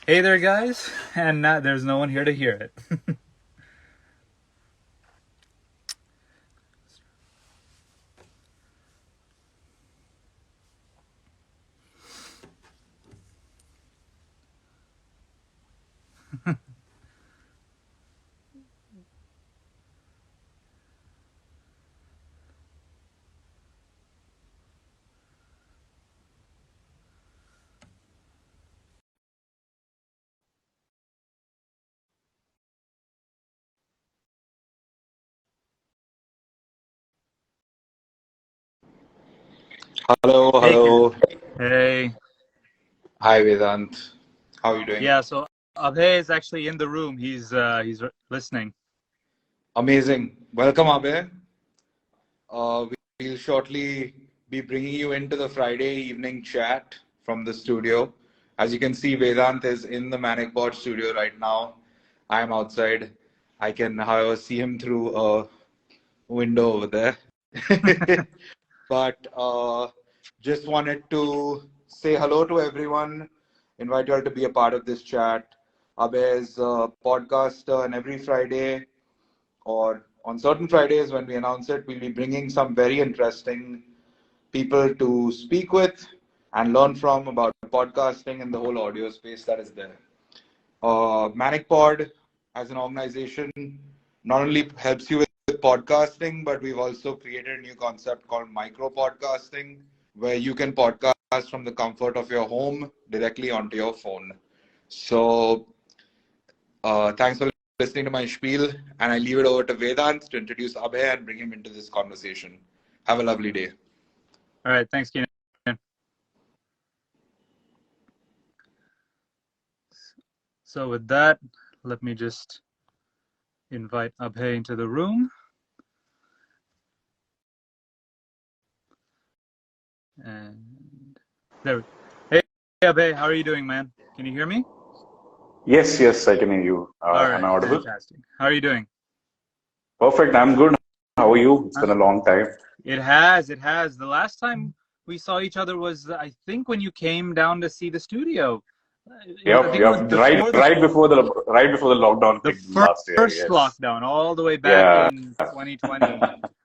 Hey there, guys, and there's no one here to hear it. Hello, Hey, Kiran. hello. Hey. Hi, Vedant. How are you doing? Yeah, so Abhay is actually in the room. Listening. Amazing. Welcome, Abhay. We'll shortly be bringing you into the Friday evening chat from the studio. As you can see, Vedant is in the manicpod studio right now. I'm outside. I can, however, see him through a window over there. But just wanted to say hello to everyone, invite you all to be a part of this chat. Abhay is a podcaster, and every Friday or on certain Fridays when we announce it, we'll be bringing some very interesting people to speak with and learn from about podcasting and the whole audio space that is there. ManicPod as an organization not only helps you with podcasting, but we've also created a new concept called micro podcasting, where you can podcast from the comfort of your home directly onto your phone. So, thanks for listening to my spiel, and I leave it over to Vedant to introduce Abhay and bring him into this conversation. Have a lovely day. All right, thanks, Kiran. So with that, let me just invite Abhay into the room. And there we go. Hey, Abhay, how are you doing, man? Can you hear me? Yes, yes, I can hear you. All Am right, I audible? fantastic. How are you doing? Perfect. I'm good. How are you? It's been a long time. It has. The last time we saw each other was, I think, when you came down to see the studio. I think Yep, it was yep. before Right before the lockdown the kicked in last year. first Yes. lockdown, all the way back Yeah. in 2020.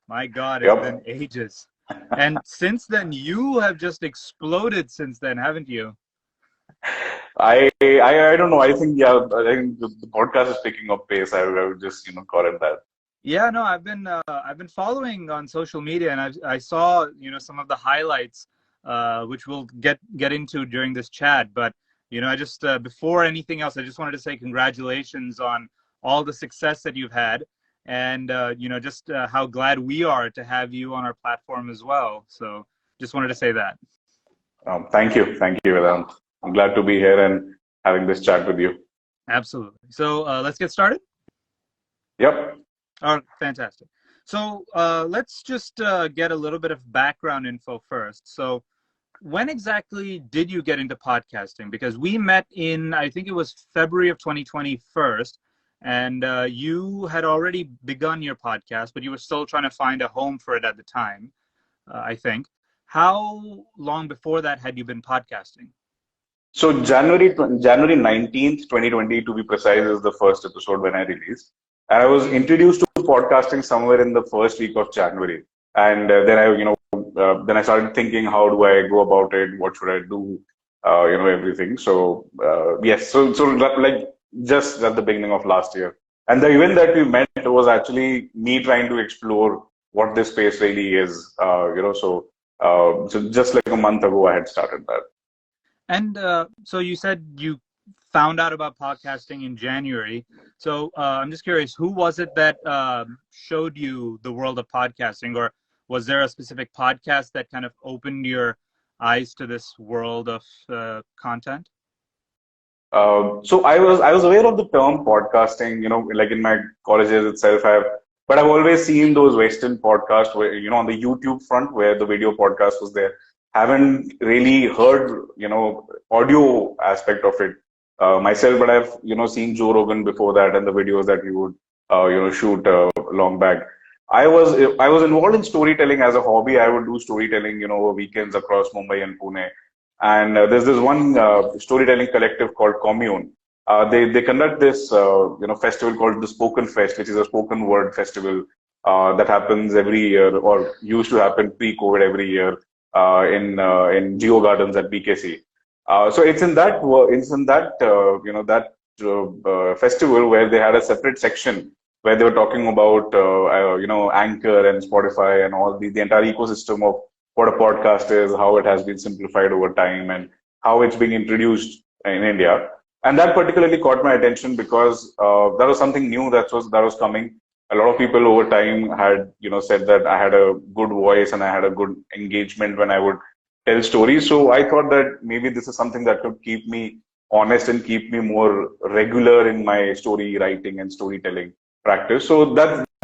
My God, it's been Yep. ages. And since then, you have just exploded since then, haven't you? I don't know. I think the podcast is picking up pace. I would just call it that. Yeah, no, I've been following on social media, and I saw some of the highlights, which we'll get into during this chat. But I just before anything else, I just wanted to say congratulations on all the success that you've had, and just how glad we are to have you on our platform as well. So just wanted to say that. Thank you, Vedant. I'm glad to be here and having this chat with you. Absolutely. So let's get started. Yep. Oh, fantastic. So let's just get a little bit of background info first. So when exactly did you get into podcasting? Because we met in, I think it was February of 2020 first, and you had already begun your podcast, but you were still trying to find a home for it at the time, I think. How long before that had you been podcasting? So January 19th, 2020, to be precise, is the first episode when I released. And I was introduced to podcasting somewhere in the first week of January. And then I started thinking, how do I go about it? What should I do? Everything. So, yes. So like just at the beginning of last year. And the event that we met was actually me trying to explore what this space really is. So just like a month ago, I had started that. And so you said you found out about podcasting in January. So I'm just curious, who was it that showed you the world of podcasting, or was there a specific podcast that kind of opened your eyes to this world of content? So I was aware of the term podcasting, like in my colleges itself, but I've always seen those Western podcasts where, on the YouTube front where the video podcast was there. Haven't really heard, audio aspect of it myself, but I've, seen Joe Rogan before that and the videos that he would, shoot long back. I was involved in storytelling as a hobby. I would do storytelling, over weekends across Mumbai and Pune. And there's this one storytelling collective called Commune. They conduct this festival called the Spoken Fest, which is a spoken word festival that happens every year, or used to happen pre-COVID every year in Geo Gardens at BKC. So it's in that festival where they had a separate section where they were talking about Anchor and Spotify and all the entire ecosystem of what a podcast is, how it has been simplified over time, and how it's being introduced in India. And that particularly caught my attention because that was something new that was coming. A lot of people over time had said that I had a good voice and I had a good engagement when I would tell stories. So I thought that maybe this is something that could keep me honest and keep me more regular in my story writing and storytelling practice. So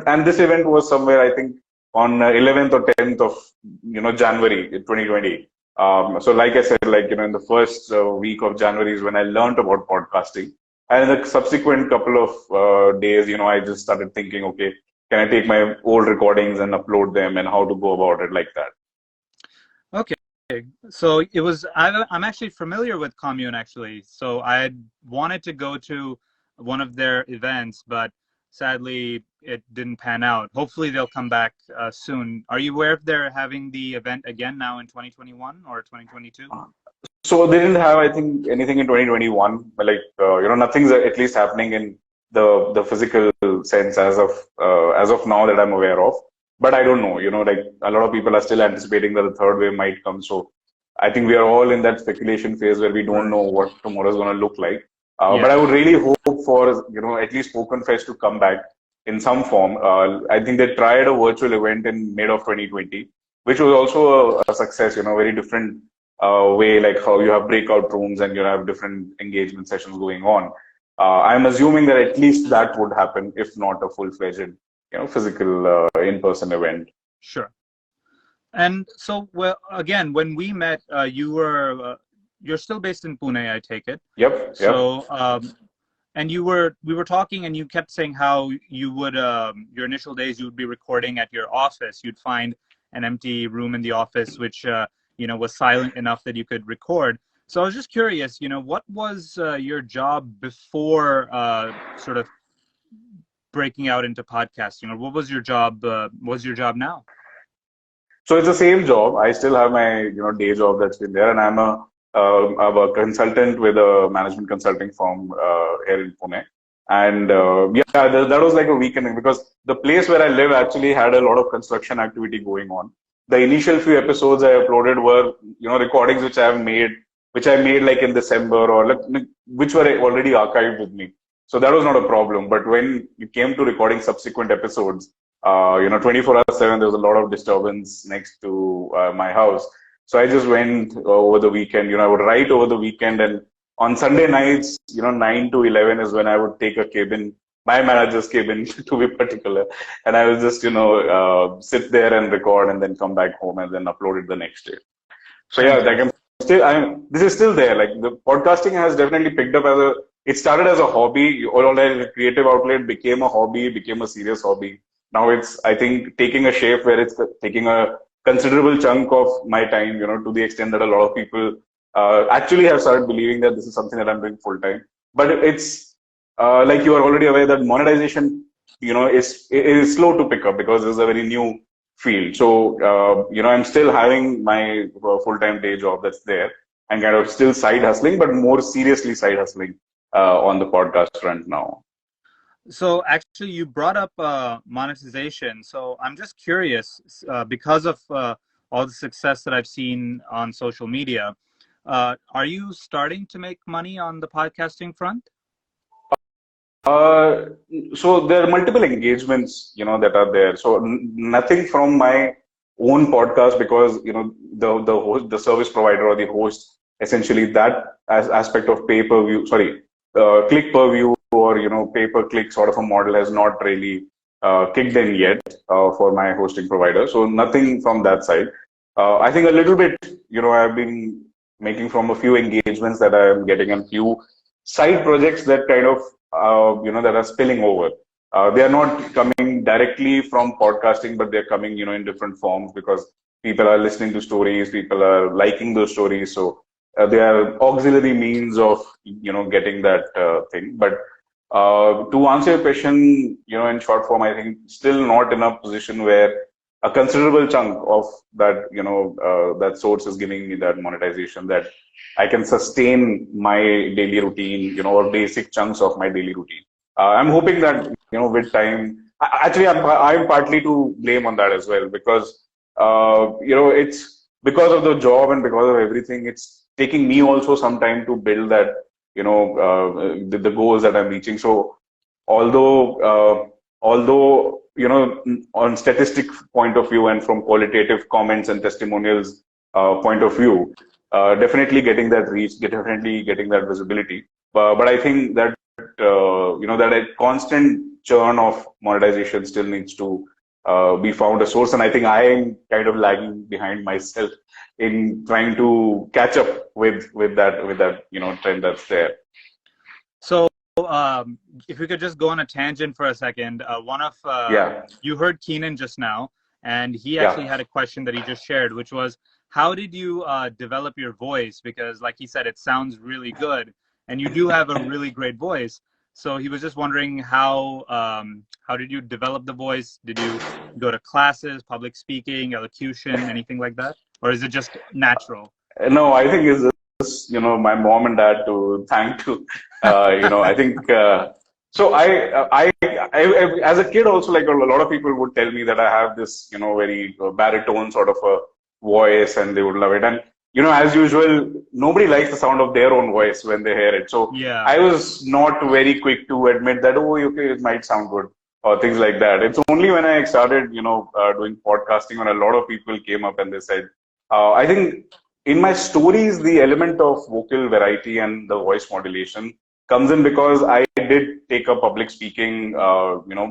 and this event was somewhere, I think, on 11th or 10th of January 2020. So like I said, in the first week of January is when I learned about podcasting. And in the subsequent couple of days, I just started thinking, okay, can I take my old recordings and upload them, and how to go about it like that. Okay. So I'm actually familiar with Commune, actually. So I had wanted to go to one of their events, but sadly it didn't pan out. Hopefully they'll come back soon. Are you aware if they're having the event again now in 2021 or 2022? So they didn't have, I think, anything in 2021, but nothing's at least happening in the physical sense as of now that I'm aware of. But I don't know, a lot of people are still anticipating that the third wave might come. So I think we are all in that speculation phase where we don't know what tomorrow is going to look like. But I would really hope for, at least Spoken Fest to come back in some form. I think they tried a virtual event in mid of 2020, which was also a success, very different way, like how you have breakout rooms and you have different engagement sessions going on. I'm assuming that at least that would happen, if not a full-fledged, physical in-person event. Sure. And so, well, again, when we met, you're still based in Pune, I take it. Yep. So, and we were talking, and you kept saying how you would, your initial days, you would be recording at your office. You'd find an empty room in the office, which, was silent enough that you could record. So I was just curious, what was your job before sort of breaking out into podcasting, or what was your job? Now? So it's the same job. I still have my day job that's been there, and I'm a consultant with a management consulting firm here in Pune. And that was like a weekend, because the place where I live actually had a lot of construction activity going on. The initial few episodes I uploaded were recordings which I made like in December, or which were already archived with me. So that was not a problem. But when it came to recording subsequent episodes, 24/7, there was a lot of disturbance next to my house. So I just went over the weekend. I would write over the weekend, and on Sunday nights, 9 to 11 is when I would take a cabin, my manager's cabin to be particular, and I would just sit there and record, and then come back home and then upload it the next day. So yeah, this is still there. Like, the podcasting has definitely picked up it started as a hobby, or a creative outlet, became a hobby, became a serious hobby. Now it's, I think, taking a shape where it's taking a considerable chunk of my time, to the extent that a lot of people actually have started believing that this is something that I'm doing full time. But it's like you are already aware that monetization, is slow to pick up, because it's a very new field. So, I'm still having my full-time day job that's there, and kind of still side hustling, but more seriously side hustling on the podcast front now. So actually, you brought up monetization. So I'm just curious, because of all the success that I've seen on social media, are you starting to make money on the podcasting front? So there are multiple engagements, that are there. So nothing from my own podcast, because the host, the service provider, or the host, essentially that aspect of pay-per-view, click per view, or pay-per-click sort of a model has not really kicked in yet for my hosting provider. So nothing from that side. I think a little bit, I've been making from a few engagements that I am getting, and few side projects that kind of that are spilling over. They are not coming directly from podcasting, but they're coming, in different forms because people are listening to stories, people are liking those stories. So they are auxiliary means of, getting that thing. But to answer your question, in short form, I think still not in a position where a considerable chunk of that, that source is giving me that monetization that I can sustain my daily routine, or basic chunks of my daily routine. I'm hoping that, with time, actually, I'm partly to blame on that as well because, it's because of the job and because of everything, it's taking me also some time to build that, the goals that I'm reaching. So although, on statistic point of view and from qualitative comments and testimonials point of view, definitely getting that reach, definitely getting that visibility. But I think that that a constant churn of monetization still needs to be found a source, and I think I am kind of lagging behind myself in trying to catch up with that trend that's there. So, if we could just go on a tangent for a second, Yeah, you heard Keenan just now, and he actually yeah. had a question that he just shared, which was, how did you develop your voice? Because, like he said, it sounds really good, and you do have a really great voice. So he was just wondering how did you develop the voice? Did you go to classes, public speaking, elocution, anything like that, or is it just natural? No, I think it's just, my mom and dad to thank to, I think, so as a kid also, like a lot of people would tell me that I have this, very baritone sort of a voice and they would love it. And, as usual, nobody likes the sound of their own voice when they hear it. So Yeah. I was not very quick to admit that, oh, okay, it might sound good or things like that. It's only when I started, doing podcasting when a lot of people came up and they said, I think in my stories, the element of vocal variety and the voice modulation comes in because I did take up public speaking,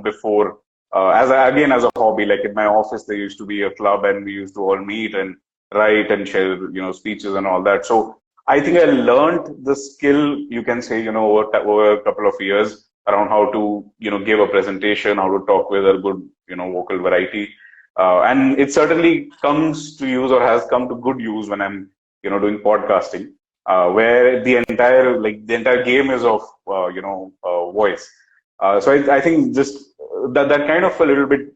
before, again, as a hobby. Like in my office, there used to be a club and we used to all meet and write and share, speeches and all that. So I think I learned the skill, you can say, over a couple of years around how to, give a presentation, how to talk with a good, vocal variety. And it certainly comes to use or has come to good use when I'm, doing podcasting, where the entire game is of, voice. So I think just that kind of a little bit,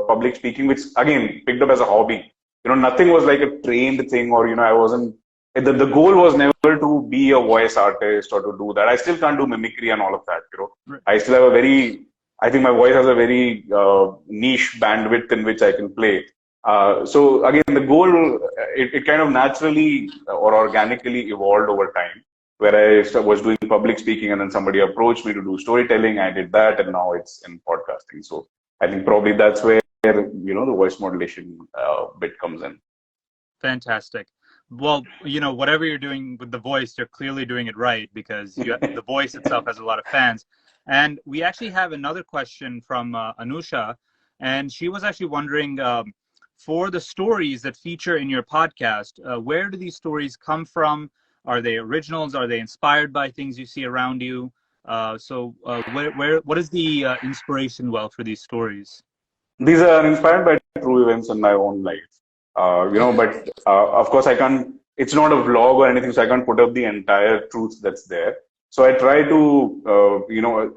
public speaking, which again picked up as a hobby. Nothing was like a trained thing or, I wasn't, the goal was never to be a voice artist or to do that. I still can't do mimicry and all of that, Right. I still have I think my voice has a very niche bandwidth in which I can play. So again, the goal, it kind of naturally or organically evolved over time, where I was doing public speaking and then somebody approached me to do storytelling. I did that and now it's in podcasting. So I think probably that's where, the voice modulation bit comes in. Fantastic. Well, whatever you're doing with the voice, you're clearly doing it right because the voice itself has a lot of fans. And we actually have another question from Anusha, and she was actually wondering, for the stories that feature in your podcast, where do these stories come from? Are they originals? Are they inspired by things you see around you? What is the inspiration well for these stories? These are inspired by true events in my own life. Okay. But of course, it's not a vlog or anything, so I can't put up the entire truth that's there. So I try to,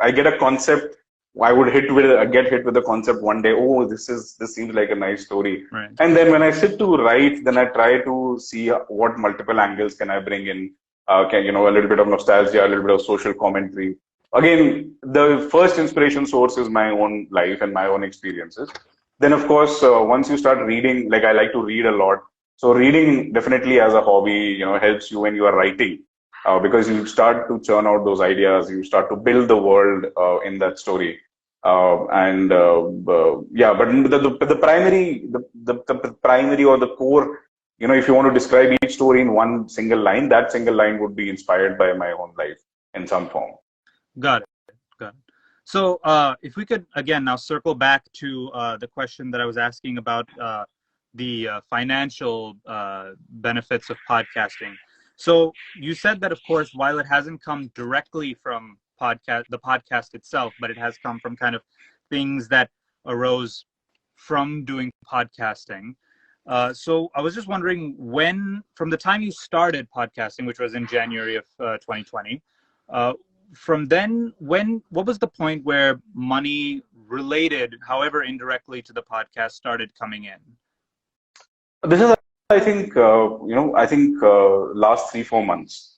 I get a concept. Get hit with the concept one day. Oh, this seems like a nice story. Right. And then when I sit to write, then I try to see what multiple angles can I bring in. A little bit of nostalgia, a little bit of social commentary. Again, the first inspiration source is my own life and my own experiences. Then, of course, once you start reading, like I like to read a lot. So reading definitely as a hobby, helps you when you are writing, because you start to churn out those ideas. You start to build the world in that story. Yeah, but the primary or the core, if you want to describe each story in one single line, that single line would be inspired by my own life in some form. Got it. Got it. So if we could, again, now circle back to the question that I was asking about the financial benefits of podcasting. So you said that, of course, while it hasn't come directly from the podcast itself, but it has come from kind of things that arose from doing podcasting. So I was just wondering, from the time you started podcasting, which was in January of 2020, from then, what was the point where money related, however indirectly, to the podcast started coming in? This is, I think, last 3-4 months.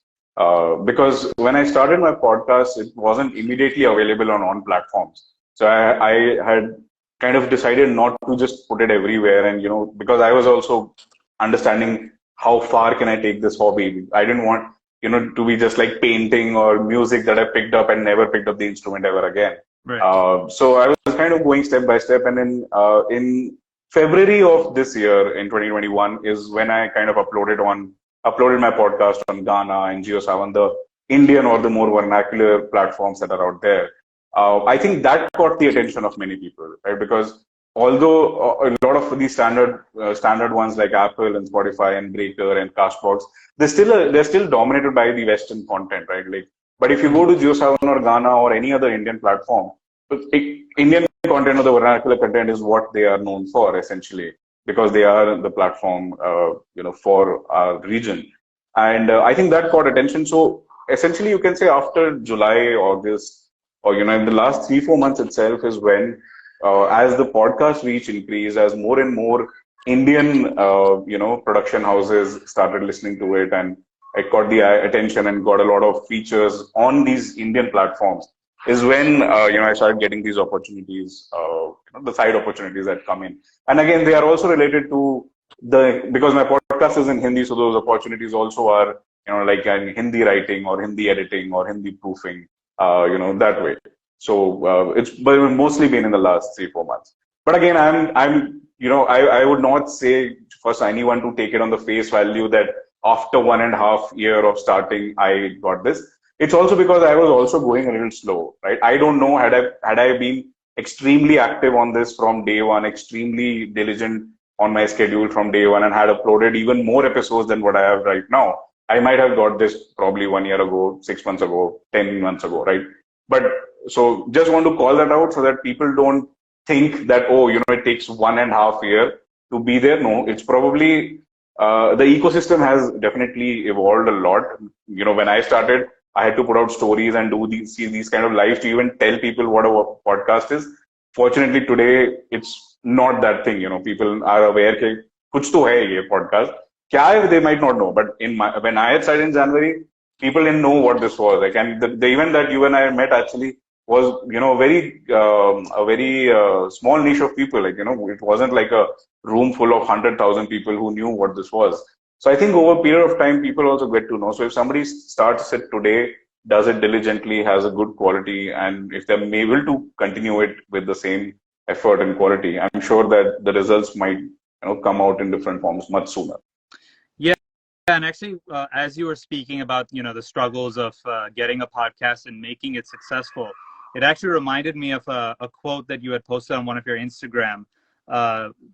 Because when I started my podcast, it wasn't immediately available on platforms. So I had kind of decided not to just put it everywhere. And, because I was also understanding how far can I take this hobby. I didn't want, to be just like painting or music that I picked up and never picked up the instrument ever again. Right. So I was kind of going step by step. And then in February of this year, in 2021, is when I kind of uploaded my podcast on Ghana and JioSaavn, the Indian or the more vernacular platforms that are out there. I think that caught the attention of many people, right? Because although a lot of these standard ones like Apple and Spotify and Breaker and Castbox, they're still dominated by the Western content, right? Like, but if you go to JioSaavn or Ghana or any other Indian platform, Indian content or the vernacular content is what they are known for, essentially, because they are the platform, for our region. And I think that caught attention. So essentially, you can say after July, August, or, in the last 3-4 months itself is when, as the podcast reach increased, as more and more Indian, production houses started listening to it, and it caught the attention and got a lot of features on these Indian platforms, is when, I started getting these opportunities, the side opportunities that come in. And again, they are also related to because my podcast is in Hindi, so those opportunities also are, like in Hindi writing or Hindi editing or Hindi proofing, that way. So it's mostly been in the last 3-4 months. But again, I would not say for anyone to take it on the face value that after 1.5 years of starting, I got this. It's also because I was also going a little slow, right? I don't know, had I been extremely active on this from day one, extremely diligent on my schedule from day one, and had uploaded even more episodes than what I have right now, I might have got this probably 1 year ago, 6 months ago, 10 months ago, right? But so just want to call that out so that people don't think that, it takes 1.5 years to be there. No, it's probably, the ecosystem has definitely evolved a lot. When I started, I had to put out stories and see these kind of lives to even tell people what a podcast is. Fortunately, today, it's not that thing. People are aware that kuch to hai ye podcast. Kya hai, they might not know. But when I had started in January, people didn't know what this was. Like, and the event that you and I met actually was, a very small niche of people. Like, it wasn't like a room full of 100,000 people who knew what this was. So I think over a period of time, people also get to know. So if somebody starts it today, does it diligently, has a good quality, and if they're able to continue it with the same effort and quality, I'm sure that the results might, come out in different forms much sooner. Yeah, and actually, as you were speaking about, the struggles of getting a podcast and making it successful, it actually reminded me of a quote that you had posted on one of your Instagram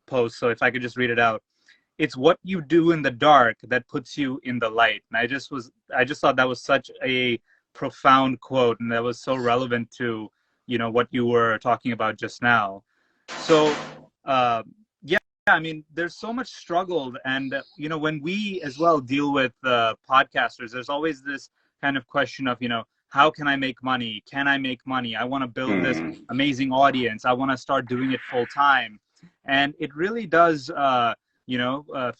posts. So if I could just read it out. It's what you do in the dark that puts you in the light. And I just thought that was such a profound quote, and that was so relevant to, what you were talking about just now. So, yeah, I mean, there's so much struggle. And, when we as well deal with podcasters, there's always this kind of question of, how can I make money? Can I make money? I want to build this amazing audience. I want to start doing it full time. And it really does,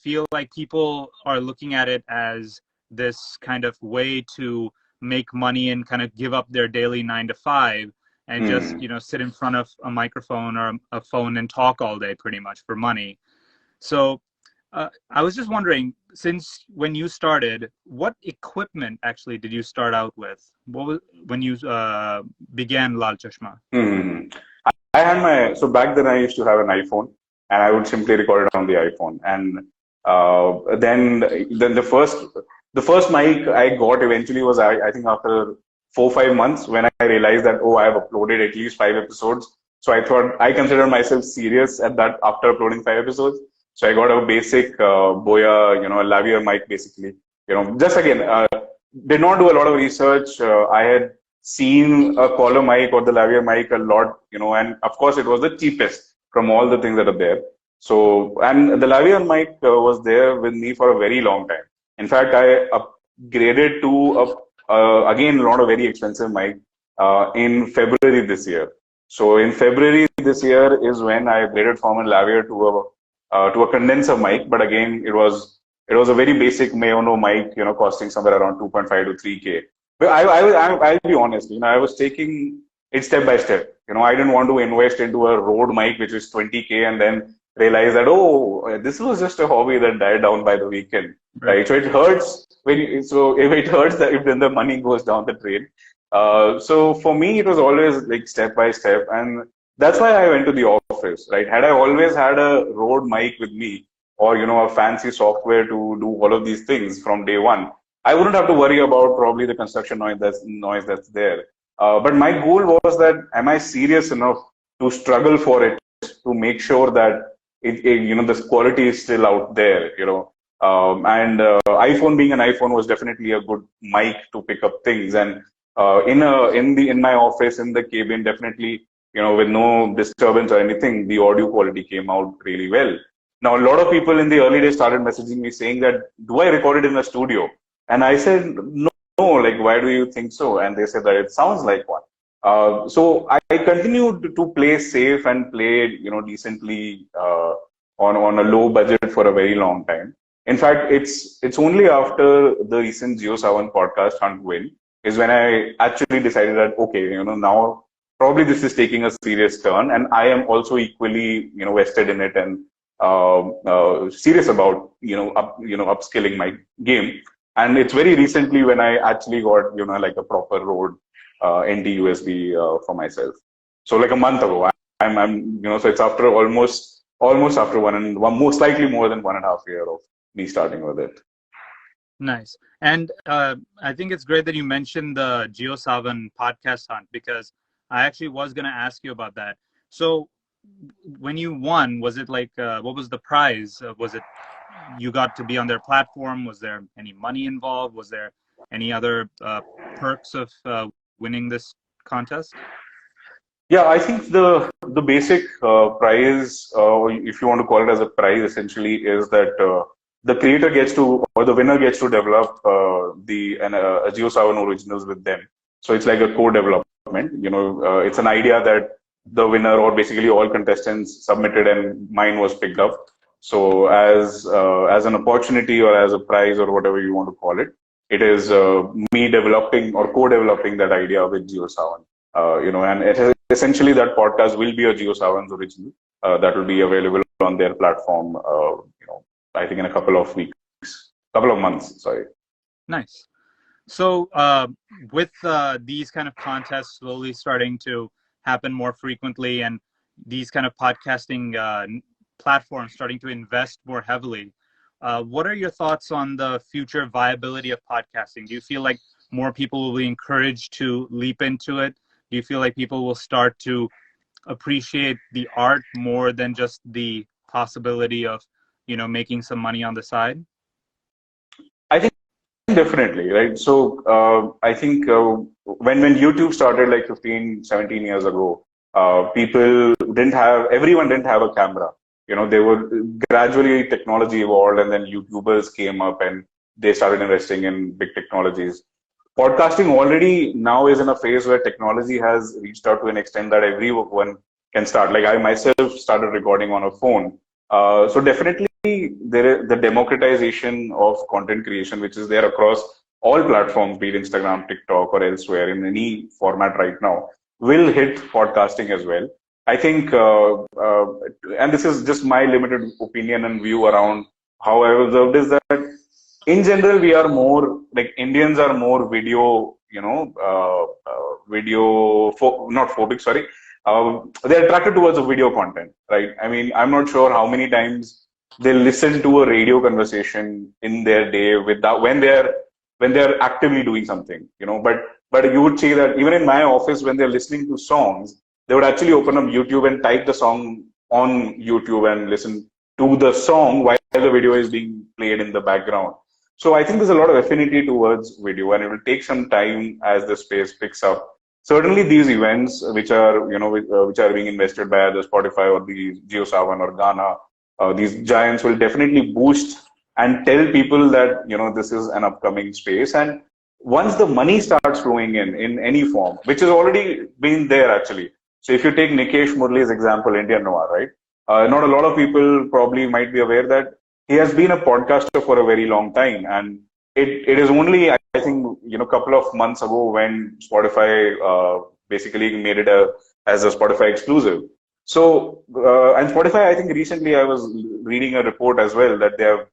feel like people are looking at it as this kind of way to make money and kind of give up their daily 9 to 5 and just, sit in front of a microphone or a phone and talk all day pretty much for money. So I was just wondering, since when you started, what equipment actually did you start out with? What was when you began LaaL Chashma? I had so back then I used to have an iPhone, and I would simply record it on the iPhone. And then the first mic I got eventually was, I think after 4-5 months, when I realized that, I have uploaded at least 5 episodes. So I considered myself serious at that after uploading 5 episodes. So I got a basic Boya, a lavalier mic basically. Just again, did not do a lot of research. I had seen a collar mic or the lavalier mic a lot, and of course it was the cheapest from all the things that are there. So, and the lavalier mic was there with me for a very long time. In fact, I upgraded to again, not a very expensive mic in February this year. So in February this year is when I upgraded from a lavalier to a condenser mic. But again, it was a very basic Mayono mic, costing somewhere around 2.5 to 3K. But I'll be honest, I was taking it step by step. I didn't want to invest into a Rode mic, which is 20K, and then realize that, oh, this was just a hobby that died down by the weekend, right? So it hurts if it hurts that if then the money goes down the drain. So for me, it was always like step by step, and that's why I went to the office, right? Had I always had a Rode mic with me, or a fancy software to do all of these things from day one, I wouldn't have to worry about probably the construction noise that's there. But my goal was that, am I serious enough to struggle for it, to make sure that this quality is still out there, and iPhone being an iPhone was definitely a good mic to pick up things. And in my office, in the cabin, definitely, with no disturbance or anything, the audio quality came out really well. Now, a lot of people in the early days started messaging me saying that, do I record it in a studio? And I said, no, like, why do you think so? And they said that it sounds like one. So I continued to play safe and play, decently on a low budget for a very long time. In fact, it's only after the recent JioSaavn podcast Hunt win is when I actually decided that, okay, now probably this is taking a serious turn, and I am also equally, vested in it and serious about, upskilling my game. And it's very recently when I actually got, like a proper Rode NT USB for myself. So like a month ago, so it's after almost after most slightly more than 1.5 years of me starting with it. Nice. And I think it's great that you mentioned the JioSaavn podcast hunt, because I actually was going to ask you about that. So when you won, was it like, what was the prize? Was it you got to be on their platform? Was there any money involved? Was there any other perks of winning this contest? Yeah, I think the basic prize, if you want to call it as a prize, essentially is that the creator gets to, or the winner gets to develop a JioSaavn originals with them. So it's like a co-development. It's an idea that the winner, or basically all contestants, submitted, and mine was picked up. So as an opportunity, or as a prize, or whatever you want to call it, it is me developing or co-developing that idea with JioSaavn. And it is essentially that podcast will be a JioSaavn's original that will be available on their platform. I think in a couple of months. Sorry. Nice. So with these kind of contests slowly starting to happen more frequently, and these kind of podcasting platforms starting to invest more heavily, what are your thoughts on the future viability of podcasting? Do you feel like more people will be encouraged to leap into it? Do you feel like people will start to appreciate the art more than just the possibility of, making some money on the side? I think definitely, right? So I think when YouTube started like 15, 17 years ago, everyone didn't have a camera. They were gradually, technology evolved, and then YouTubers came up and they started investing in big technologies. Podcasting already now is in a phase where technology has reached out to an extent that everyone can start. Like I myself started recording on a phone. So definitely there is the democratization of content creation, which is there across all platforms, be it Instagram, TikTok, or elsewhere in any format right now, will hit podcasting as well. I think, and this is just my limited opinion and view around how I observed, is that in general, we are more, like Indians are more video, not phobic, sorry. They're attracted towards the video content, right? I mean, I'm not sure how many times they listen to a radio conversation in their day when they're actively doing something, but you would see that even in my office, when they're listening to songs, they would actually open up YouTube and type the song on YouTube and listen to the song while the video is being played in the background. So I think there's a lot of affinity towards video, and it will take some time as the space picks up. Certainly, these events, which are which are being invested by either Spotify or the JioSaavn or Ghana, these giants will definitely boost and tell people that this is an upcoming space. And once the money starts flowing in any form, which has already been there actually. So if you take Nikesh Murli's example, Indian Noir, right? Not a lot of people probably might be aware that he has been a podcaster for a very long time, and it is only, I think, couple of months ago when Spotify basically made it as a Spotify exclusive. So and Spotify, I think recently I was reading a report as well that they are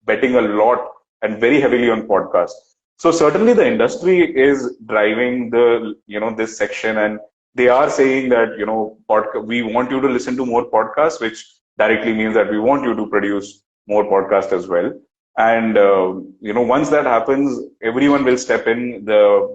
betting a lot and very heavily on podcasts. So certainly the industry is driving this section, and they are saying that we want you to listen to more podcasts, which directly means that we want you to produce more podcasts as well. And once that happens, everyone will step in. The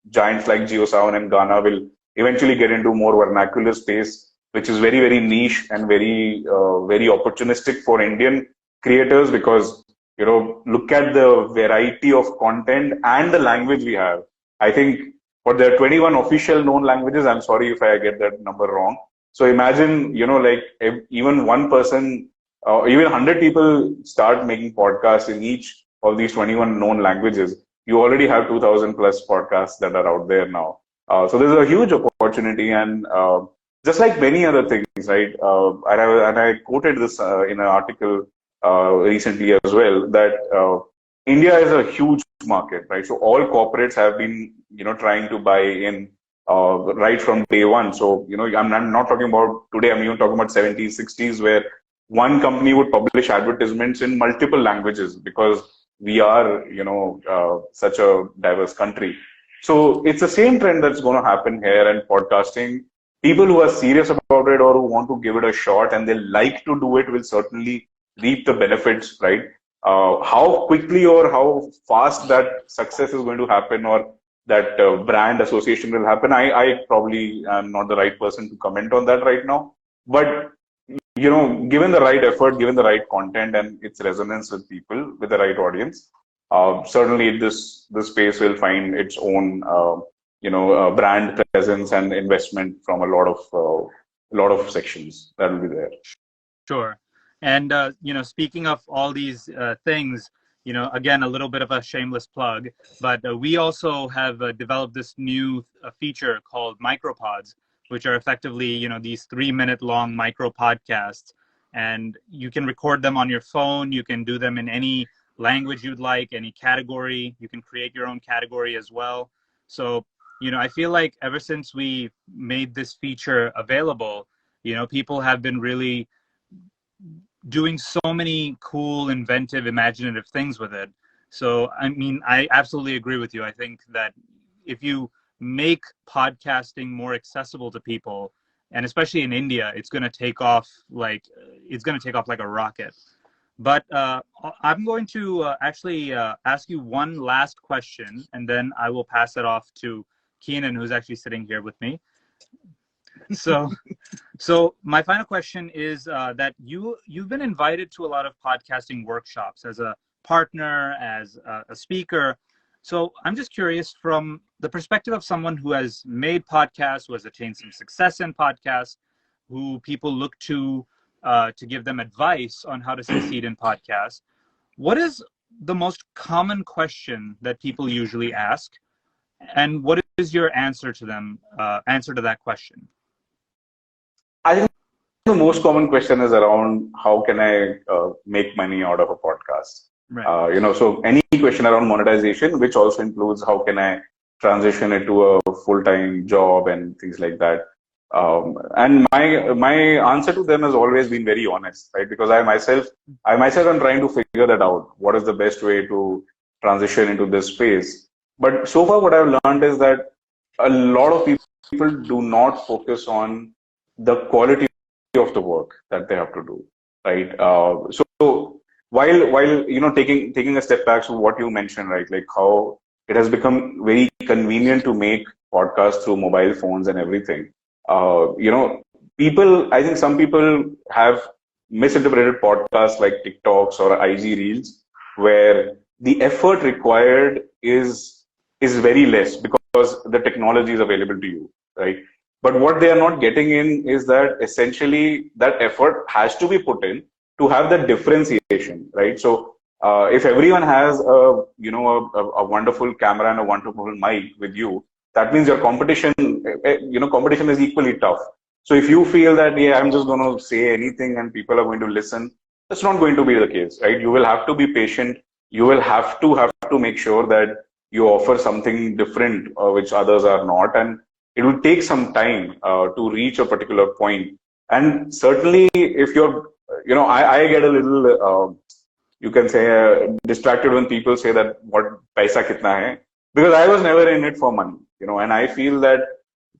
giants like JioSaavn and Ghana will eventually get into more vernacular space, which is very, very niche and very very opportunistic for Indian creators, because look at the variety of content and the language we have. I think for the 21 official known languages, I'm sorry if I get that number wrong. So imagine, like even one person, even 100 people start making podcasts in each of these 21 known languages. You already have 2000 plus podcasts that are out there now. So there's a huge opportunity, and just like many other things, right? And I quoted this in an article recently as well, that India is a huge market, right? So all corporates have been, trying to buy in right from day one. So, I'm not talking about today, I'm even talking about 70s, 60s, where one company would publish advertisements in multiple languages because we are, such a diverse country. So it's the same trend that's going to happen here in podcasting. People who are serious about it or who want to give it a shot and they like to do it will certainly reap the benefits, right? How quickly or how fast that success is going to happen, or that brand association will happen, I probably am not the right person to comment on that right now. But given the right effort, given the right content and its resonance with people, with the right audience, certainly this space will find its own brand presence and investment from a lot of sections that will be there. Sure. And, speaking of all these things, again, a little bit of a shameless plug, but we also have developed this new feature called micropods, which are effectively, these 3-minute long micro podcasts. And you can record them on your phone. You can do them in any language you'd like, any category. You can create your own category as well. So, I feel like ever since we made this feature available, people have been really doing so many cool, inventive, imaginative things with it. So, I mean, I absolutely agree with you. I think that if you make podcasting more accessible to people, and especially in India, it's going to take off like a rocket. But I'm going to actually ask you one last question, and then I will pass it off to Keenan, who's actually sitting here with me. So my final question is that you've been invited to a lot of podcasting workshops as a partner, as a speaker. So I'm just curious, from the perspective of someone who has made podcasts, who has attained some success in podcasts, who people look to give them advice on how to succeed in podcasts, what is the most common question that people usually ask, and what is your answer to them? Answer to that question? I think the most common question is around how can I make money out of a podcast? Right. So any question around monetization, which also includes how can I transition it to a full-time job and things like that. And my answer to them has always been very honest, right? Because I myself am trying to figure that out. What is the best way to transition into this space? But so far, what I've learned is that a lot of people do not focus on the quality of the work that they have to do, right? So while taking a step back to what you mentioned, right, like how it has become very convenient to make podcasts through mobile phones and everything. I think some people have misinterpreted podcasts like TikToks or IG Reels where the effort required is very less because the technology is available to you, right? But what they are not getting in is that essentially that effort has to be put in to have the differentiation, right? So if everyone has a wonderful camera and a wonderful mic with you, that means your competition is equally tough. So if you feel that, yeah, I'm just going to say anything and people are going to listen, that's not going to be the case, right? You will have to be patient. You will have to make sure that you offer something different, which others are not, and it will take some time to reach a particular point. And certainly, if you're, I get a little, you can say, distracted when people say that what paisa kitna hai, because I was never in it for money, and I feel that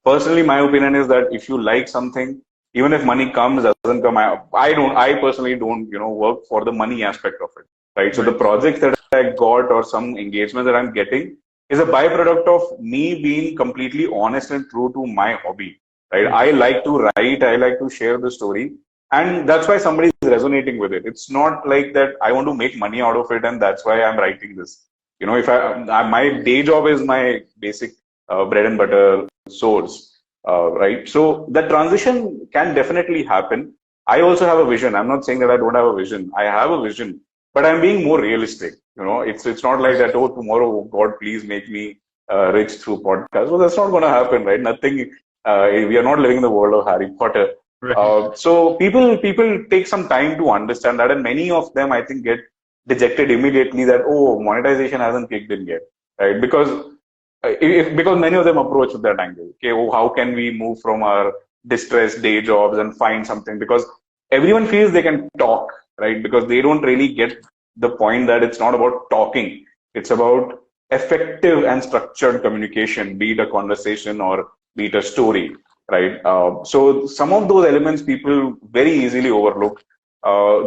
personally, my opinion is that if you like something, even if money comes, doesn't come, I personally don't, work for the money aspect of it, right? So the Right. projects that I got or some engagement that I'm getting is a byproduct of me being completely honest and true to my hobby, right? Mhm. I like to write, I like to share the story, and that's why somebody is resonating with it. It's not like that I want to make money out of it, and that's why I'm writing this. If my day job is my basic bread and butter source, right? So the transition can definitely happen. I also have a vision. I'm not saying that I don't have a vision. I have a vision, but I'm being more realistic. It's not like that. Oh, tomorrow, oh God, please make me rich through podcast. Well, that's not going to happen, right? Nothing. We are not living in the world of Harry Potter. Right. So people take some time to understand that, and many of them, I think, get dejected immediately that, oh, monetization hasn't kicked in yet, right? Because many of them approach with that angle. Okay, oh, how can we move from our distressed day jobs and find something? Because everyone feels they can talk, right? Because they don't really get the point that it's not about talking. It's about effective and structured communication, be it a conversation or be it a story, right? So some of those elements people very easily overlook.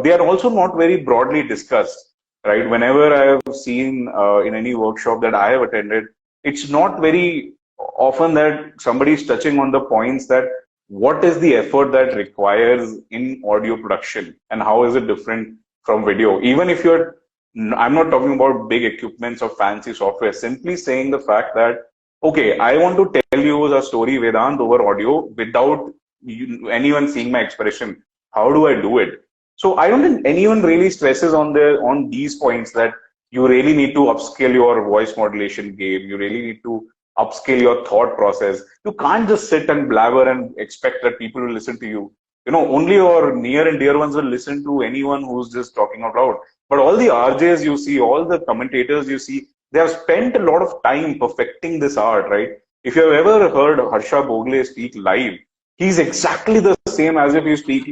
They are also not very broadly discussed, right? Whenever I have seen in any workshop that I have attended, it's not very often that somebody is touching on the points that what is the effort that requires in audio production and how is it different from video. Even if I'm not talking about big equipments or fancy software, simply saying the fact that, okay, I want to tell you a story, Vedant, over audio without anyone seeing my expression. How do I do it? So I don't think anyone really stresses on these points that you really need to upscale your voice modulation game. You really need to upscale your thought process. You can't just sit and blabber and expect that people will listen to you. Only your near and dear ones will listen to anyone who's just talking out loud. But all the RJs you see, all the commentators you see, they have spent a lot of time perfecting this art, right? If you've ever heard Harsha Bogle speak live, he's exactly the same as if you speak.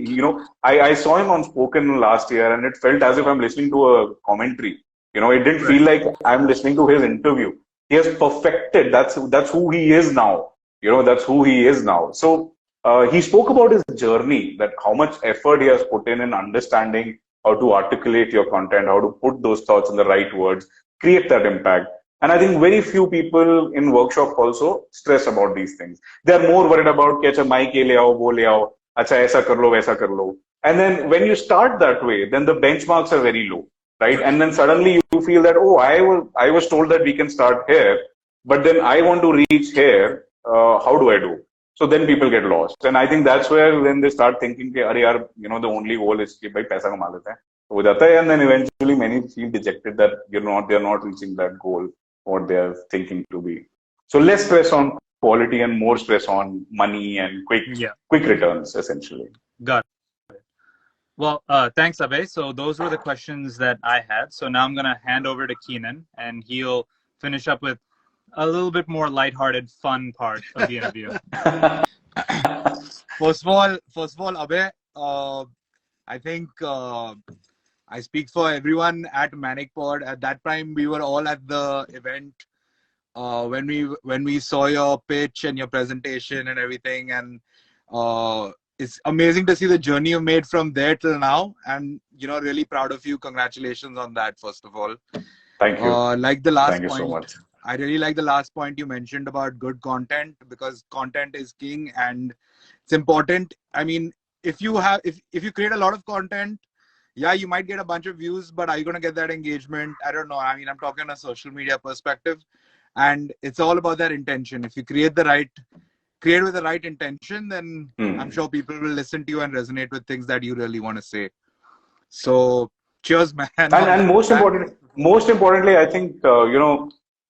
I saw him on Spoken last year, and it felt as if I'm listening to a commentary. It didn't Right. feel like I'm listening to his interview. He has perfected. That's who he is now. That's who he is now. So he spoke about his journey, that how much effort he has put in understanding how to articulate your content, how to put those thoughts in the right words, create that impact. And I think very few people in workshop also stress about these things. They are more worried about कि अच्छा mic ये ले आओ, वो ले आओ, अच्छा ऐसा कर लो, वैसा कर लो. And then when you start that way, then the benchmarks are very low, right? And then suddenly you feel that, oh, I was told that we can start here, but then I want to reach here. How do I do? So then people get lost, and I think that's where when they start thinking, कि अरे यार, the only goal is कि भाई पैसा कमा लेते हैं, तो हो जाता है, and then eventually many feel dejected that they're not reaching that goal what they are thinking to be. So less stress on quality and more stress on money and Yeah. quick returns, essentially. Got it. Well, thanks, Abhay. So those were the questions that I had. So now I'm going to hand over to Keenan, and he'll finish up with a little bit more lighthearted, fun part of the interview. First of all, Abhay, I think I speak for everyone at manicpod. At that time, we were all at the event when we saw your pitch and your presentation and everything, and it's amazing to see the journey you made from there till now. And really proud of you. Congratulations on that, first of all. Thank you. Like the last Thank you so point, much. I really like the last point you mentioned about good content, because content is king and it's important. I mean, if you create a lot of content, yeah, you might get a bunch of views, but are you going to get that engagement? I don't know. I mean, I'm talking on a social media perspective, and it's all about that intention. If you create with the right intention, then I'm Hmm. sure people will listen to you and resonate with things that you really want to say. So, cheers, man, And on that. most importantly, I think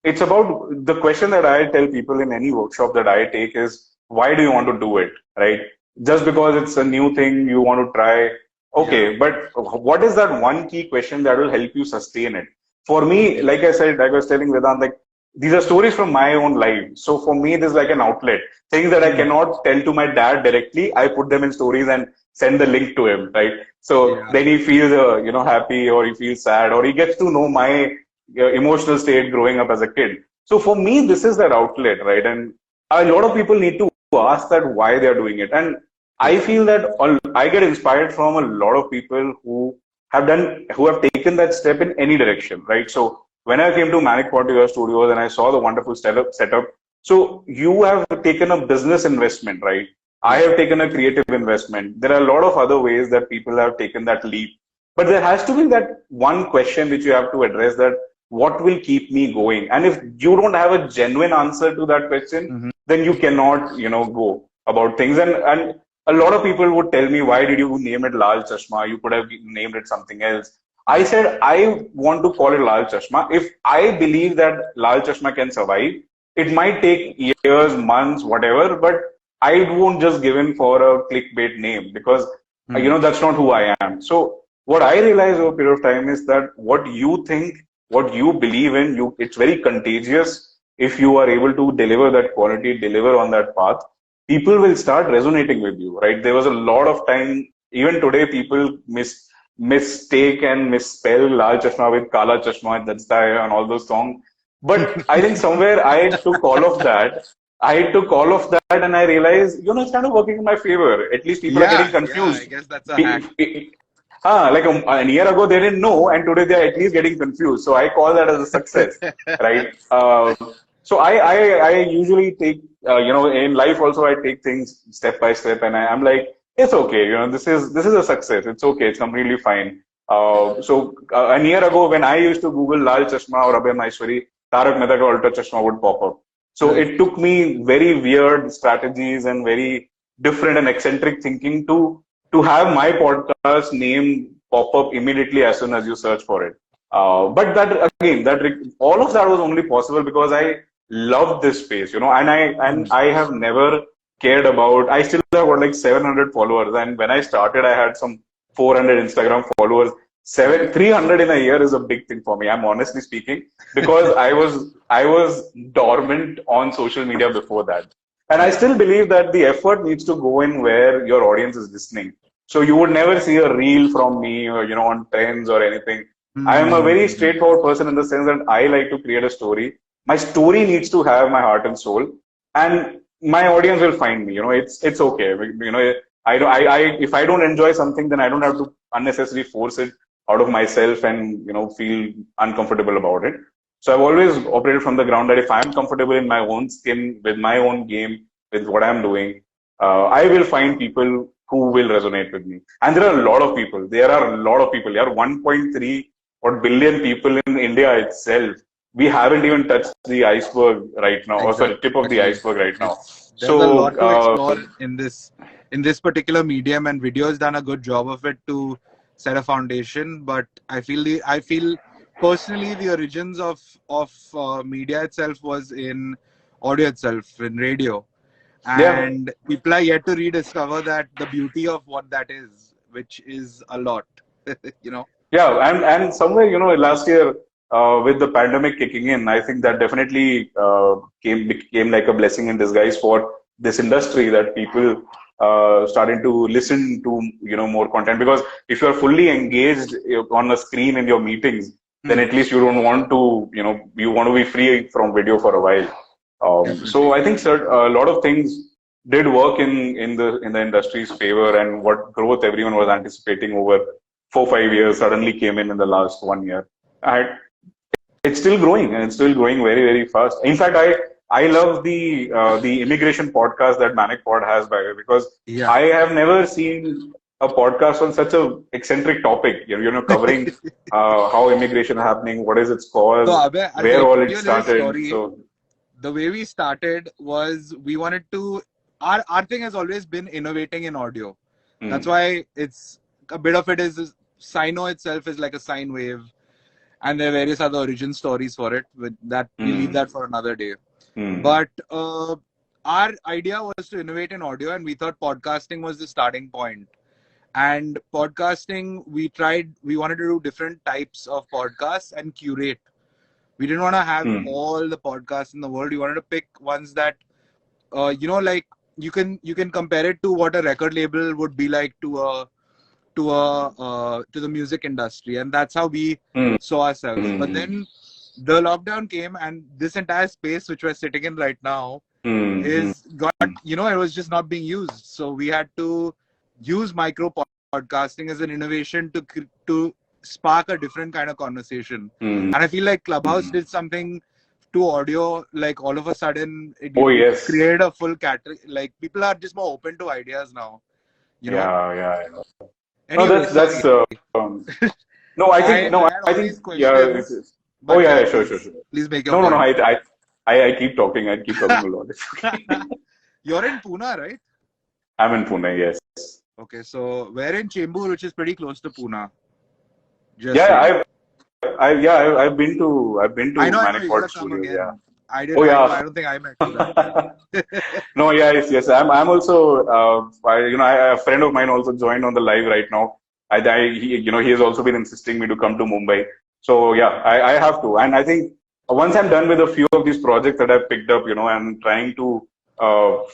it's about the question that I tell people in any workshop that I take is why do you want to do it, right? Just because it's a new thing you want to try, Yeah. okay. But what is that one key question that will help you sustain it? For me, like I said, like I was telling Vedant, like these are stories from my own life. So for me, it is like an outlet. Things that I Hmm. cannot tell to my dad directly, I put them in stories and send the link to him, right? So Yeah. then he feels, happy, or he feels sad, or he gets to know my emotional state growing up as a kid. So for me, this is that outlet, right? And a lot of people need to ask that why they are doing it. And I Yeah. feel that I get inspired from a lot of people who have taken that step in any direction, right? So when I came to manicpod studios and I saw the wonderful setup, so you have taken a business investment, right? I Yeah. have taken a creative investment. There are a lot of other ways that people have taken that leap. But there has to be that one question which you have to address, that what will keep me going? And if you don't have a genuine answer to that question, Hmm. then you cannot, go about things. And a lot of people would tell me, why did you name it LaaL Chashma? You could have named it something else. I Yeah. said, I want to call it LaaL Chashma. If I believe that LaaL Chashma can survive, it might take years, months, whatever, but I won't just give in for a clickbait name because Hmm. that's not who I am. So what I realized over a period of time is that what you think, what you believe in, it's very contagious. If you are able to deliver that quality, deliver on that path, people will start resonating with you, right? There was a lot of time, even today, people mistake and misspell Lal Chashma with Kala Chashma, that's and all those songs. But I think somewhere I took all of that and I realized, it's kind of working in my favor. At least people are getting Yeah. Yeah. I confused. guess that's a hack. Pe- pe- like a year ago, they didn't know, and today they're at least getting confused. So I call that as a success, right? So I usually take, in life also, I take things step by step, and I'm like, it's okay. This is a success. It's okay. It's completely fine. A year ago, when I used to Google Lal Chashma or Abhay Maheshwari, Tarak Mehta Ka Ulta Chashma would pop up. So Right. it took me very weird strategies and very different and eccentric thinking to have my podcast name pop up immediately as soon as you search for it. But that again, all of that was only possible because I love this space, and Hmm. I have never cared about. I still have got like 700 followers, and when I started, I had some 400 Instagram followers. Right. 300 in a year is a big thing for me. I'm honestly speaking because I was dormant on social media before that. And I Yeah. still believe that the effort needs to go in where your audience is listening. So you would never see a reel from me or, on trends or anything. I am a very Hmm. straightforward person in the sense that I like to create a story. My story needs to have my heart and soul, and my audience will find me. It's okay. If I don't enjoy something, then I don't have to unnecessarily force it out of myself and feel uncomfortable about it. So I've always operated from the ground that if I'm comfortable in my own skin, with my own game, with what I'm doing, I will find people who will resonate with me. And there are a lot of people. There are a lot of people. There are 1.3 or billion people in India itself. We haven't even touched the iceberg right now, or sorry, tip of the Exactly. iceberg right now. There's a So lot to explore in this particular medium, and video has done a good job of it to set a foundation. But I feel personally the origins of media itself was in audio itself, in radio, yeah, and people are yet to rediscover that the beauty of what that is, which is a lot. you know. yeah, and somewhere last year with the pandemic kicking in, I think that definitely became like a blessing in disguise for this industry that people started to listen to more content because if you are fully engaged on a screen in your meetings, then Hmm. at least you don't want to you want to be free from video for a while. So Definitely. I think a lot of things did work in the industry's favor, and what growth everyone was anticipating over 4 5 years suddenly came in the last 1 year. And it's still growing, and it's still growing very very fast. In fact, I love the immigration podcast that Manic Pod has, by the way, because Yeah. I have never seen a podcast on such a eccentric topic. Covering how immigration is happening, what is its So, cause, Abhay, I'll where tell all it you a little started. story. So, The way we started was we wanted to. Our thing has always been innovating in audio. That's why it's a bit of it is Sino itself is like a sine wave, and there are various other origin stories for it. With that, we leave that for another day. But our idea was to innovate in audio, and we thought podcasting was the starting point. And podcasting, we wanted to do different types of podcasts and curate. We didn't want to have all the podcasts in the world. We wanted to pick ones that, like you can compare it to what a record label would be like to the music industry, and that's how we saw ourselves. But then the lockdown came, and this entire space which we're sitting in right now it was just not being used. So we had to use podcasting as an innovation to spark a different kind of conversation. And I feel like Clubhouse did something to audio, like all of a sudden it created a full category. Like people are just more open to ideas now. Yeah. Anyway, No, that's no, I think I had yeah. questions, Oh but yeah, sure. please make your No. point. I keep talking. I keep talking a lot. You're in Pune, right? I'm in Pune. Yes. Okay, so we're in Chembur, which is pretty close to Pune. Yeah, I've been to I know, you Manicpod gotta come Studio. again. Yeah. I did. Oh yeah. I don't think I met you that time. No, yes. I'm also, a friend of mine also joined on the live right now. He has also been insisting me to come to Mumbai. So yeah, I have to. And I think once I'm done with a few of these projects that I've picked up, I'm trying to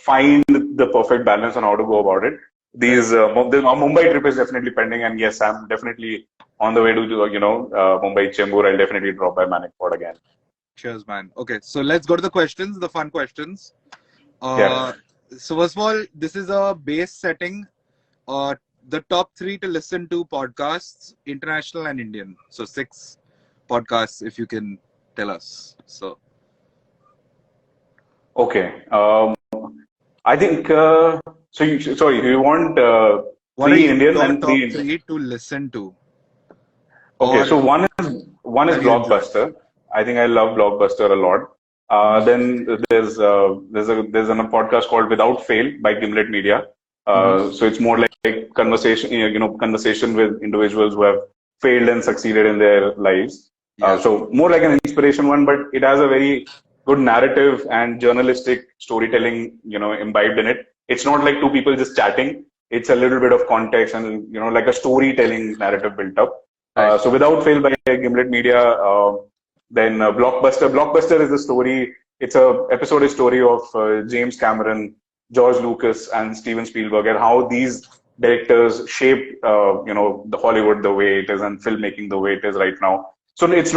find the perfect balance on how to go about it. The Mumbai trip is definitely pending, and yes, I'm definitely on the way to Mumbai, Chembur. I'll definitely drop by Manicpod again. Cheers, man. Okay, so let's go to the questions, the fun questions. Yeah. So first of all, this is a base setting. The top 3 to listen to podcasts, international and Indian. So 6 podcasts, if you can tell us. So. Okay. I think. So you want What are 3 Indian your and top 3 3 to listen to? Okay, so one is Blockbuster. I think I love Blockbuster a lot. Then there's a podcast called Without Fail by Gimlet Media. So it's more like conversation with individuals who have failed and succeeded in their lives. So more like an inspiration one, but it has a very good narrative and journalistic storytelling, imbibed in it. It's not like two people just chatting. It's a little bit of context and, like a storytelling narrative built up. So Without Fail by Gimlet Media, then Blockbuster. Blockbuster is a story. It's a episodic story of James Cameron, George Lucas, and Steven Spielberg, and how these directors shaped, the Hollywood the way it is and filmmaking the way it is right now. So it's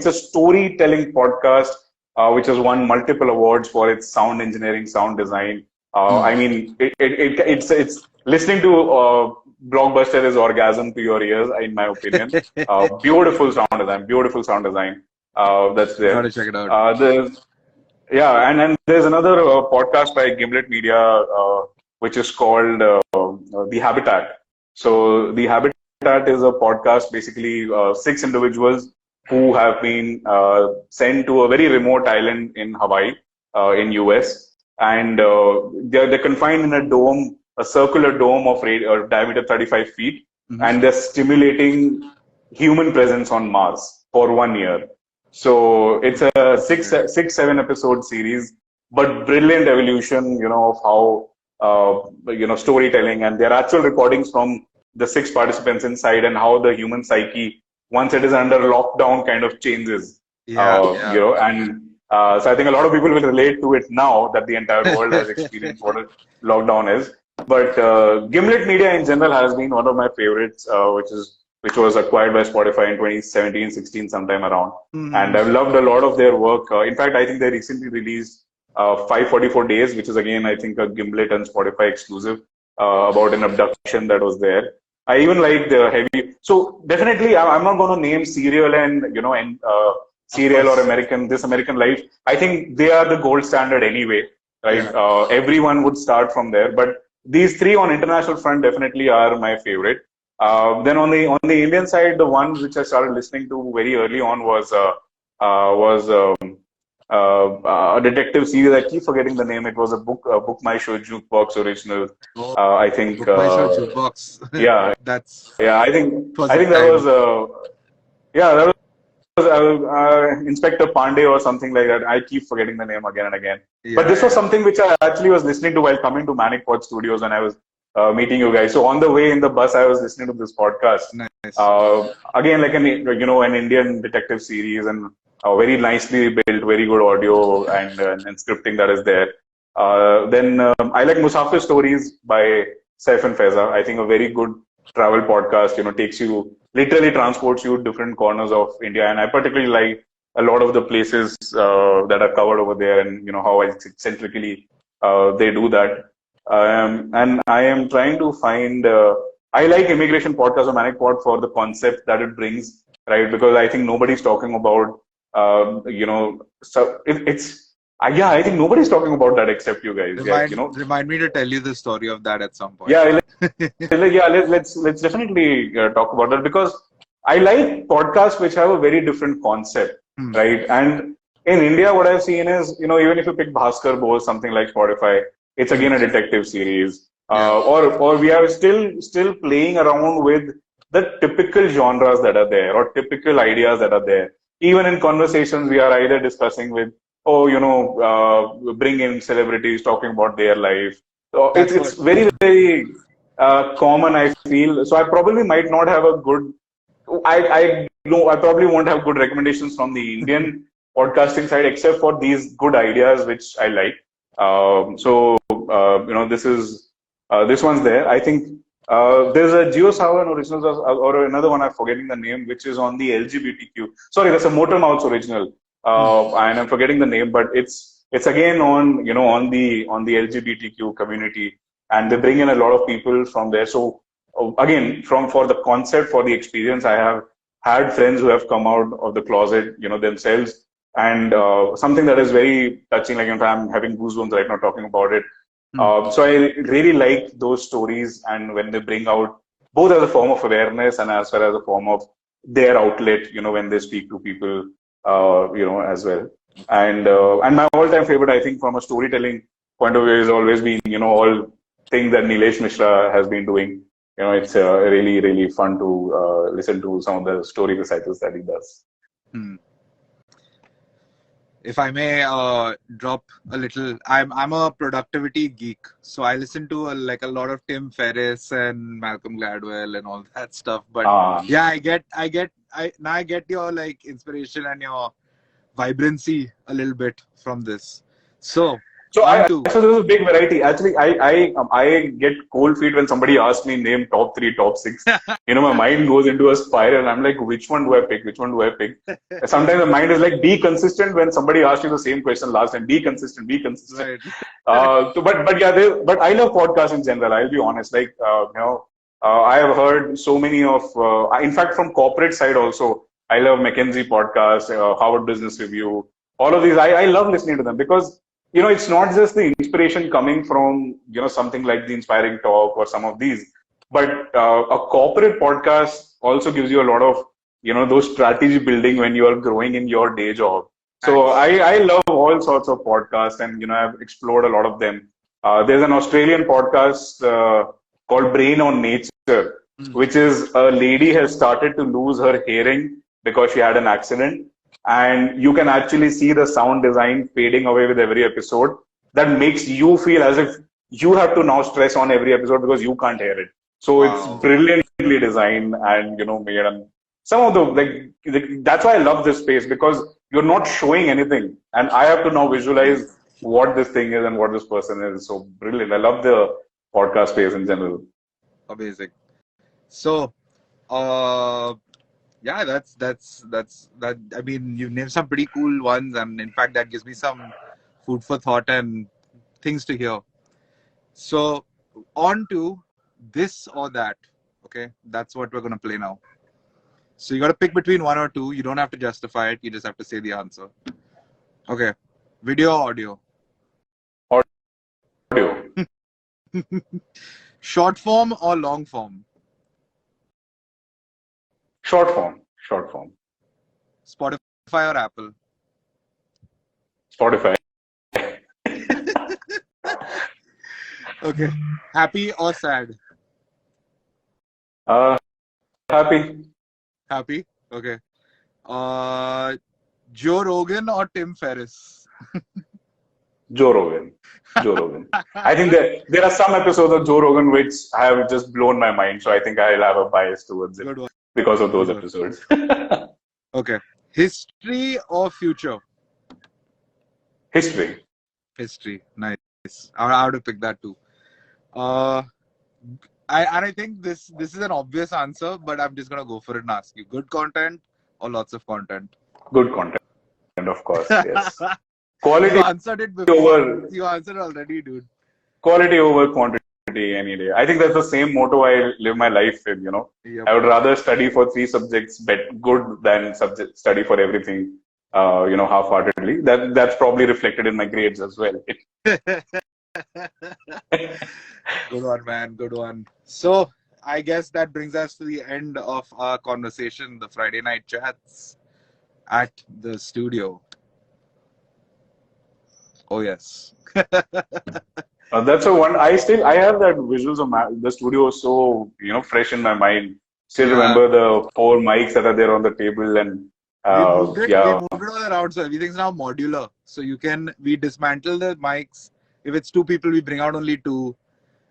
a storytelling podcast, which has won multiple awards for its sound engineering, sound design. I mean, it's listening to Blockbuster is orgasm to your ears, in my opinion. Beautiful sound design. That's there. Gotta check it out. And there's another podcast by Gimlet Media, which is called The Habitat. So The Habitat is a podcast, basically 6 individuals who have been sent to a very remote island in Hawaii, in US, and they're confined in a dome, a circular dome of diameter 35 feet, and they're stimulating human presence on Mars for 1 year. So it's a 7 episode series, but brilliant evolution, of how, storytelling, and their actual recordings from the 6 participants inside, and how the human psyche, once it is under lockdown, kind of changes. So I think a lot of people will relate to it now that the entire world has experienced what a lockdown is. But Gimlet Media in general has been one of my favorites, which was acquired by Spotify in 2017, 16, sometime around. And I've loved a lot of their work. In fact, I think they recently released 544 Days, which is again, I think, a Gimlet and Spotify exclusive, about an abduction that was there. I even like the heavy. So definitely, I'm not going to name Serial and Serial or This American Life. I think they are the gold standard anyway, right? Everyone would start from there. But these three on international front definitely are my favorite. Then on the Indian side, the one which I started listening to very early on was a detective series. I keep forgetting the name. It was a Book My Show Jukebox original. Oh, I think, Book My Show Jukebox. yeah, That's yeah. it was I a think that was, time. yeah, that was Inspector Pandey or something like that. I keep forgetting the name again and again. But Yeah, this was yeah. something which I actually was listening to while coming to manicpod Studios when I was meeting you guys. So on the way in the bus, I was listening to this podcast. Nice. Again, like an Indian detective series, and very nicely built, very good audio and scripting that is there. Then I like Musafir Stories by Saif and Faiza. I think a very good travel podcast. Takes you, literally transports you to different corners of India, and I particularly like a lot of the places that are covered over there, and how eccentrically they do that. And I am trying to find. I like immigration podcast or Manic Pod for the concept that it brings, right? Because I think nobody's talking about, so it's. Yeah, I think nobody's talking about that except you guys. Yeah, Remind me to tell you the story of that at some point. yeah, let's definitely talk about that, because I like podcasts which have a very different concept, Hmm. right? And in India, what I've seen is, even if you pick Bhaskar Bose, something like Spotify, it's Hmm. again a detective series, Yeah. or we are still playing around with the typical genres that are there or typical ideas that are there. Even in conversations, we are either discussing with, bring in celebrities talking about their life. So it's That's it's what. very very common, I feel. So I probably might not have a good. I know I probably won't have good recommendations from the Indian podcasting side, except for these good ideas which I like. This one's there. I think there's a Geo Sawan original, or another one I'm forgetting the name, which is on the LGBTQ. Sorry, that's a Motor Mouth's original, Hmm. and I'm forgetting the name, but it's again on on the LGBTQ community, and they bring in a lot of people from there. So again, for the concept, for the experience, I have had friends who have come out of the closet, themselves, and something that is very touching. Like, in fact, I'm having goosebumps right now talking about it. Hmm. So I really like those stories, and when they bring out both as a form of awareness and as well as a form of their outlet, when they speak to people, as well. And my all-time favorite, I think, from a storytelling point of view, has always been, all things that Nilesh Mishra has been doing. It's really, really fun to listen to some of the story recitals that he does. Hmm. If I may drop a little, I'm a productivity geek, so I listen to a lot of Tim Ferriss and Malcolm Gladwell and all that stuff. But Uh, yeah, I get your inspiration and your vibrancy a little bit from this. So So on to so there's a big variety. Actually, I get cold feet when somebody asks me name top three, top six. My mind goes into a spiral. I'm like, which one do I pick? Which one do I pick? Sometimes the mind is like, be consistent when somebody asks you the same question last time. Be consistent. Be consistent. right. But yeah, but I love podcasts in general. I'll be honest. Like, I have heard so many of. In fact, from corporate side also, I love McKinsey podcast, Harvard Business Review. All of these, I love listening to them, because it's not just the inspiration coming from, something like the Inspiring Talk or some of these, but a corporate podcast also gives you a lot of, those strategy building when you are growing in your day job. So Thanks. I love all sorts of podcasts, and, I've explored a lot of them. There's an Australian podcast called Brain on Nature, Hmm. which is a lady has started to lose her hearing because she had an accident, and you can actually see the sound design fading away with every episode. That makes you feel as if you have to now stress on every episode because you can't hear it. So it's Wow. brilliantly designed and, made. And some of the that's why I love this space, because you're not showing anything, and I have to now visualize what this thing is and what this person is. So brilliant. I love the podcast space in general. Amazing. So, uh, yeah, that. I mean, you've named some pretty cool ones, and in fact, that gives me some food for thought and things to hear. So, on to this or that. Okay, that's what we're gonna play now. So you got to pick between one or two. You don't have to justify it. You just have to say the answer. Okay, video or audio? Audio. Short form or long form? Short form. Short form. Spotify or Apple? Spotify. Okay. Happy or sad? Uh, Happy. Happy. Okay. Uh, Joe Rogan or Tim Ferriss? Joe Rogan. Joe Rogan. I think that there are some episodes of Joe Rogan which have just blown my mind. So I think I'll have a bias towards it Good one. because of those Good one. episodes. Okay. History or future? History. History. Nice. I have to pick that too. I think this is an obvious answer, but I'm just gonna go for it and ask you: good content or lots of content? Good content, of course. Yes. You Quality answered it before. over You answered already, dude. quality over quantity any day. I think that's the same motto I live my life in, you know. Yep. I would rather study for 3 subjects good than study for everything half-heartedly. That's probably reflected in my grades as well. Good one, man. Good one. So, I guess that brings us to the end of our conversation, the Friday night chats at the studio. Oh, yes. That's a one. I have that visuals of the studio so fresh in my mind. Still Yeah. remember the 4 mics that are there on the table, and We moved it yeah. all around, so everything's now modular. So we dismantle the mics. If it's 2 people, we bring out only 2.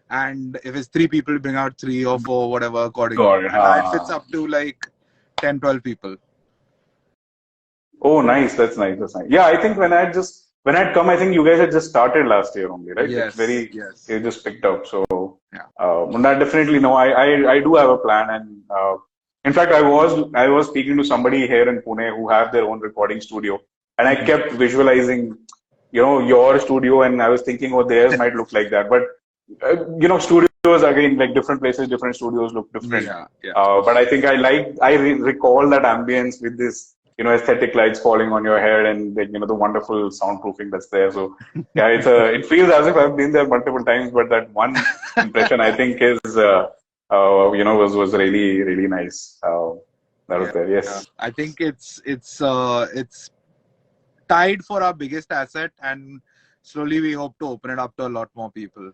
And if it's 3 people, we bring out 3 or 4, whatever, accordingly. Got it. And now it fits up to like 10, 12 people. Oh, nice. That's nice. That's nice. Yeah, I think when I'd come, I think you guys had just started last year only, right? Yes. Yes. It just picked up. So, Yeah. That definitely, no, I do have a plan. And, in fact, I was speaking to somebody here in Pune who have their own recording studio, and I kept visualizing, your studio, and I was thinking, oh, theirs might look like that. But, studios again, like different places, different studios look different. Yeah. But I think I recall that ambience with this, aesthetic lights falling on your head, and the wonderful soundproofing that's there. So yeah, it feels as if I've been there multiple times, but that one impression I think is, was really, really nice. That was there. Yes. I think it's tied for our biggest asset, and slowly we hope to open it up to a lot more people.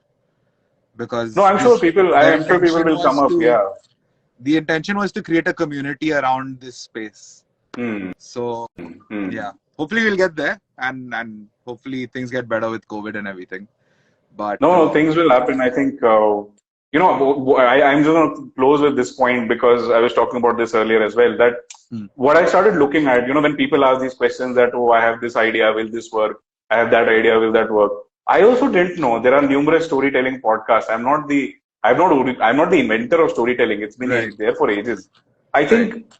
Because No, I'm sure people will come up. Yeah. The intention was to create a community around this space. So yeah, hopefully we'll get there, and hopefully things get better with COVID and everything. But no, things will happen. I think I'm just going to close with this point because I was talking about this earlier as well. That what I started looking at, when people ask these questions that, oh, I have this idea, will this work? I have that idea, will that work? I also didn't know there are numerous storytelling podcasts. I'm not the inventor of storytelling. It's been there for ages. I think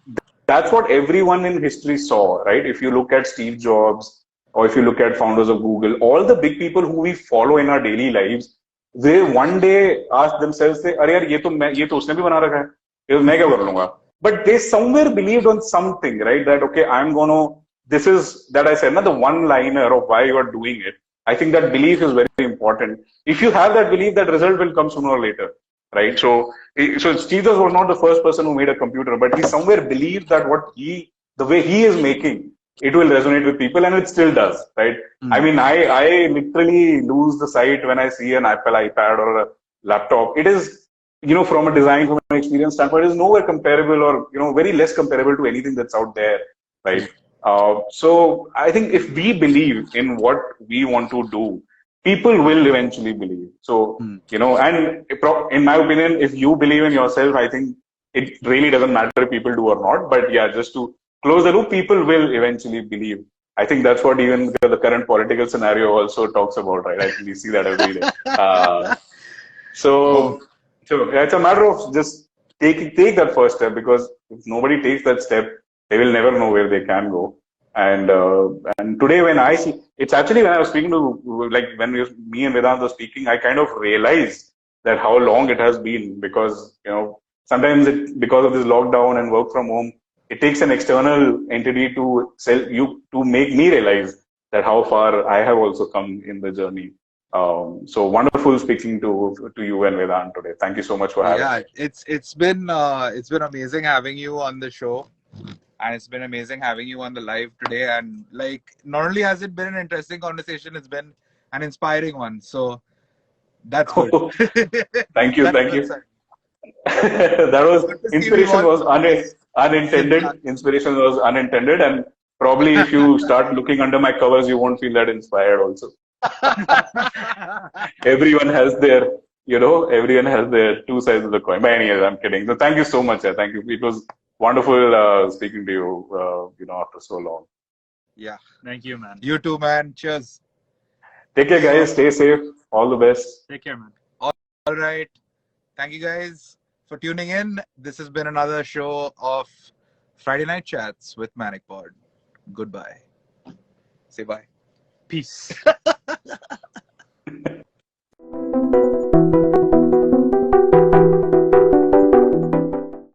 that's what everyone in history saw, right? If you look at Steve Jobs, or if you look at founders of Google, all the big people who we follow in our daily lives, they one day ask themselves, "Arey yaar, ye to usne bhi bana rakha hai. Main kya kar lunga?" But they somewhere believed on something, right? That okay, this is that I said, the one-liner of why you are doing it. I think that belief is very important. If you have that belief, that result will come sooner or later, right? So Steve Jobs was not the first person who made a computer, but he somewhere believed that the way he is making, it will resonate with people, and it still does, right? I mean, I literally lose the sight when I see an Apple iPad or a laptop. It is, from a design, from an experience standpoint, it is nowhere comparable, or, very less comparable to anything that's out there, right? So I think if we believe in what we want to do, people will eventually believe. So, and in my opinion, if you believe in yourself, I think it really doesn't matter if people do or not. But yeah, just to close the loop, people will eventually believe. I think that's what even the current political scenario also talks about, right? I think we see that every day. So yeah, it's a matter of just take that first step, because if nobody takes that step, they will never know where they can go. And today when I see, it's actually when I was speaking to, like when me and Vedant were speaking, I kind of realized that how long it has been, because, sometimes because of this lockdown and work from home, it takes an external entity to make me realize that how far I have also come in the journey. So wonderful speaking to you and Vedant today. Thank you so much for having me. Yeah, it's been amazing having you on the show, and it's been amazing having you on the live today. And like, not only has it been an interesting conversation, it's been an inspiring one. So that's good. Thank you, That's a thank good you. sign. That It's was good to see we inspiration all was sympathize. unintended. Inspiration was unintended, and probably if you start looking under my covers, you won't feel that inspired. Also, everyone has their, everyone has their two sides of the coin. But anyways, I'm kidding. So thank you so much. Thank you. It was wonderful speaking to you. After so long. Yeah. Thank you, man. You too, man. Cheers. Take care, So, guys. Stay safe. All the best. Take care, man. all right. Thank you guys for tuning in. This has been another show of Friday Night Chats with manicpod. Goodbye. Say bye. Peace.